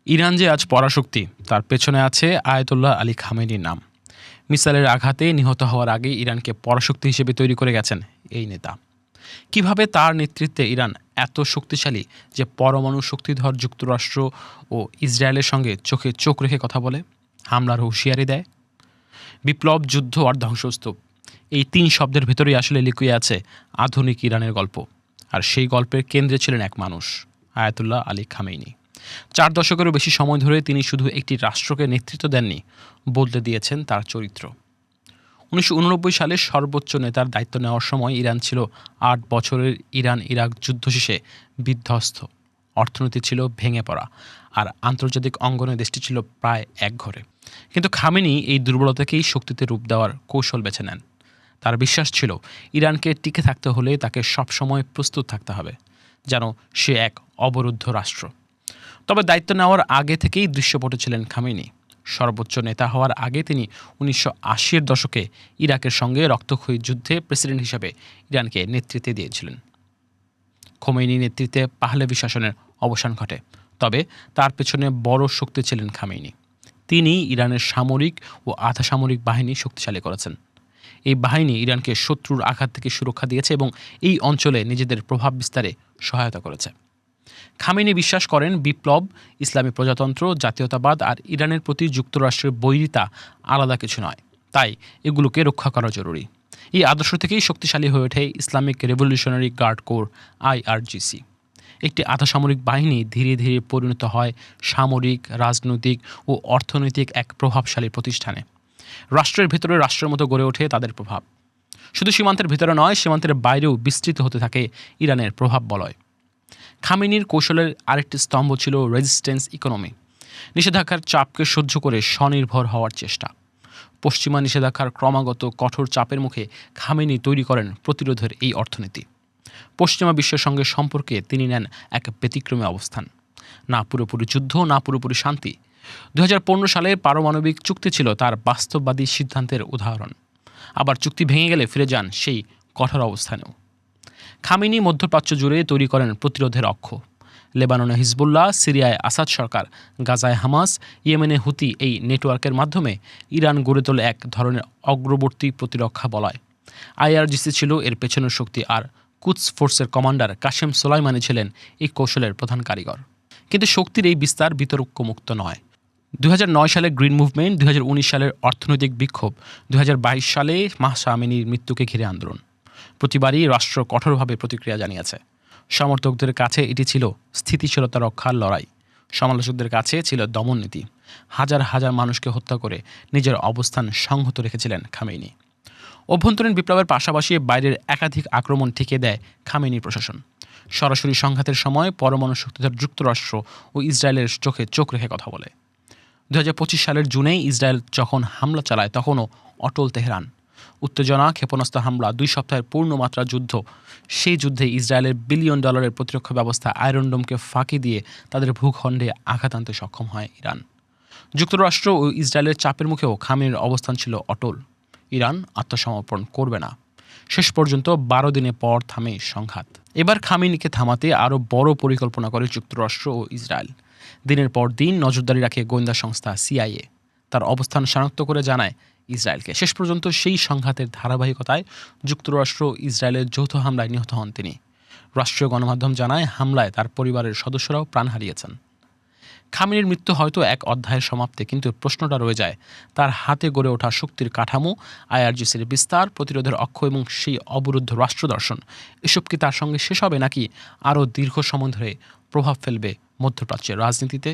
Iran যে আজ পরাশক্তি তার পেছনে আছে আয়াতুল্লাহ আলী খামেনির নাম। মিসাইলের আঘাতে নিহত হওয়ার আগে ইরানকে পরাশক্তি হিসেবে তৈরি করে গেছেন এই নেতা। কিভাবে তার নেতৃত্বে ইরান এত শক্তিশালী যে পরমাণু শক্তিধর যুক্তরাষ্ট্র ও ইসরায়েলের সঙ্গে চোখে চোখ রেখে কথা বলে, হামলার হুঁশিয়ারি দেয়? বিপ্লব, যুদ্ধ আর ধ্বংসস্তূপ, এই তিন শব্দের ভেতরেই আসলে লুকিয়ে আছে আধুনিক ইরানের গল্প। আর সেই গল্পের কেন্দ্রে ছিলেন এক মানুষ, আয়াতুল্লাহ আলী খামেনি। 4 দশকেরও বেশি সময় ধরে তিনি শুধু একটি রাষ্ট্রকে নেতৃত্ব দেননি, বদলে দিয়েছেন তার চরিত্র। 1989 সালে সর্বোচ্চ নেতার দায়িত্ব নেওয়ার সময় ইরান ছিল 8 বছরের ইরান ইরাক যুদ্ধ শেষে বিধ্বস্ত। অর্থনীতি ছিল ভেঙে পড়া, আর আন্তর্জাতিক অঙ্গনে দেশটি ছিল প্রায় একঘরে। কিন্তু খামেনি এই দুর্বলতাকেই শক্তিতে রূপ দেওয়ার কৌশল বেছে নেন। তার বিশ্বাস ছিল ইরানকে টিকে থাকতে হলে তাকে সবসময় প্রস্তুত থাকতে হবে, যেন সে এক অবরুদ্ধ রাষ্ট্র। তবে দায়িত্ব নেওয়ার আগে থেকেই দৃশ্যপটে ছিলেন খামেনি। সর্বোচ্চ নেতা হওয়ার আগে তিনি 1980-এর দশকে ইরাকের সঙ্গে রক্তক্ষয়ী যুদ্ধে প্রেসিডেন্ট হিসেবে ইরানকে নেতৃত্বে দিয়েছিলেন। খোমেনির নেতৃত্বে পাহলেভি শাসনের অবসান ঘটে, তবে তার পেছনে বড় শক্তি ছিলেন খামেনি। তিনি ইরানের সামরিক ও আধা সামরিক বাহিনী শক্তিশালী করেছেন। এই বাহিনী ইরানকে শত্রুর আঘাত থেকে সুরক্ষা দিয়েছে এবং এই অঞ্চলে নিজেদের প্রভাব বিস্তারে সহায়তা করেছে। খামেনি বিশ্বাস করেন বিপ্লব, ইসলামী প্রজাতন্ত্র, জাতীয়তাবাদ আর ইরানের প্রতি যুক্তরাষ্ট্রের বৈরিতা আলাদা কিছু নয়, তাই এগুলোকে রক্ষা করা জরুরি। এই আদর্শ থেকেই শক্তিশালী হয়ে ওঠে Islamic Revolutionary Guard Corps, IRGC। একটি আধা সামরিক বাহিনী ধীরে ধীরে পরিণত হয় সামরিক, রাজনৈতিক ও অর্থনৈতিক এক প্রভাবশালী প্রতিষ্ঠানে। রাষ্ট্রের ভেতরে রাষ্ট্রের মতো গড়ে ওঠে তাদের প্রভাব। শুধু সীমান্তের ভেতরে নয়, সীমান্তের বাইরেও বিস্তৃত হতে থাকে ইরানের প্রভাব বলয়। খামেনির কৌশলের আরেকটি স্তম্ভ ছিল রেজিস্ট্যান্স ইকোনমি, নিষেধাজ্ঞার চাপকে সহ্য করে স্বনির্ভর হওয়ার চেষ্টা। পশ্চিমা নিষেধাজ্ঞার ক্রমাগত কঠোর চাপের মুখে খামেনি তৈরি করেন প্রতিরোধের এই অর্থনীতি। পশ্চিমা বিশ্বের সঙ্গে সম্পর্কে তিনি নেন এক ব্যতিক্রমী অবস্থান। না পুরোপুরি যুদ্ধ, না পুরোপুরি শান্তি। 2015 সালে পারমাণবিক চুক্তি ছিল তার বাস্তববাদী সিদ্ধান্তের উদাহরণ। আবার চুক্তি ভেঙে গেলে ফিরে যান সেই কঠোর অবস্থানেও। খামেনি মধ্যপ্রাচ্য জুড়ে তৈরি করেন প্রতিরোধের অক্ষ। লেবাননে হিজবুল্লাহ, সিরিয়ায় আসাদ সরকার, গাজায় হামাস, ইয়েমেনে হুতি, এই নেটওয়ার্কের মাধ্যমে ইরান গড়ে তোলে এক ধরনের অগ্রবর্তী প্রতিরক্ষা বলয়। IRGC ছিল এর পেছনের শক্তি, আর কুদস ফোর্সের কমান্ডার কাশেম সোলাইমানি ছিলেন এই কৌশলের প্রধান কারিগর। কিন্তু শক্তির এই বিস্তার বিতর্কমুক্ত নয়। 2009 সালে গ্রিন মুভমেন্ট, 2019 সালের অর্থনৈতিক বিক্ষোভ, 2022 সালে মাহসা আমিনির মৃত্যুকে ঘিরে আন্দোলন, প্রতিবারই রাষ্ট্র কঠোরভাবে প্রতিক্রিয়া জানিয়েছে। সমর্থকদের কাছে এটি ছিল স্থিতিশীলতা রক্ষার লড়াই, সমালোচকদের কাছে ছিল দমননীতি। হাজার হাজার মানুষকে হত্যা করে নিজের অবস্থান সংহত রেখেছিলেন খামেনি। অভ্যন্তরীণ বিপ্লবের পাশাপাশি বাইরের একাধিক আক্রমণ ঠেকিয়ে দেয় খামেনি প্রশাসন। সরাসরি সংঘাতের সময় পরমাণু শক্তিধর যুক্তরাষ্ট্র ও ইসরায়েলের চোখে চোখ রেখে কথা বলে। 2025 সালের জুনেই ইসরায়েল যখন হামলা চালায়, তখনও অটল তেহরান। উত্তেজনা, ক্ষেপণাস্ত্র হামলা, 2 সপ্তাহের পূর্ণমাত্রা যুদ্ধ। সেই যুদ্ধে ইসরায়েলের $1 বিলিয়ন প্রতিরক্ষা ব্যবস্থা আয়রন ডোমকে ফাঁকি দিয়ে তাদের ভূখণ্ডে আঘাত আনতে সক্ষম হয় ইরান। যুক্তরাষ্ট্র ও ইসরায়েলের চাপের মুখেও খামেনির অবস্থান ছিল অটল। ইরান আত্মসমর্পণ করবে না। শেষ পর্যন্ত 12 দিনে পর থামে সংঘাত। এবার খামেনিকে থামাতে আরও বড় পরিকল্পনা করে যুক্তরাষ্ট্র ও ইসরায়েল। দিনের পর দিন নজরদারি রাখে গোয়েন্দা সংস্থা CIA। তার অবস্থান শনাক্ত করে জানায় ইসরায়েলকে। শেষ পর্যন্ত সেই সংঘাতের ধারাবাহিকতায় যুক্তরাষ্ট্র ইসরায়েলের যৌথ হামলায় নিহত হন তিনি। রাষ্ট্রীয় গণমাধ্যম জানায় হামলায় তার পরিবারের সদস্যরাও প্রাণ হারিয়েছেন। খামেনির মৃত্যু হয়তো এক অধ্যায়ের সমাপ্তি, কিন্তু প্রশ্নটা রয়ে যায়, তার হাতে গড়ে ওঠা শক্তির কাঠামো, IRGCর বিস্তার, প্রতিরোধের অক্ষ এবং সেই অবরুদ্ধ রাষ্ট্রদর্শন, এসব কি তার সঙ্গে শেষ হবে, নাকি আরও দীর্ঘ সময় ধরে প্রভাব ফেলবে মধ্যপ্রাচ্যের রাজনীতিতে?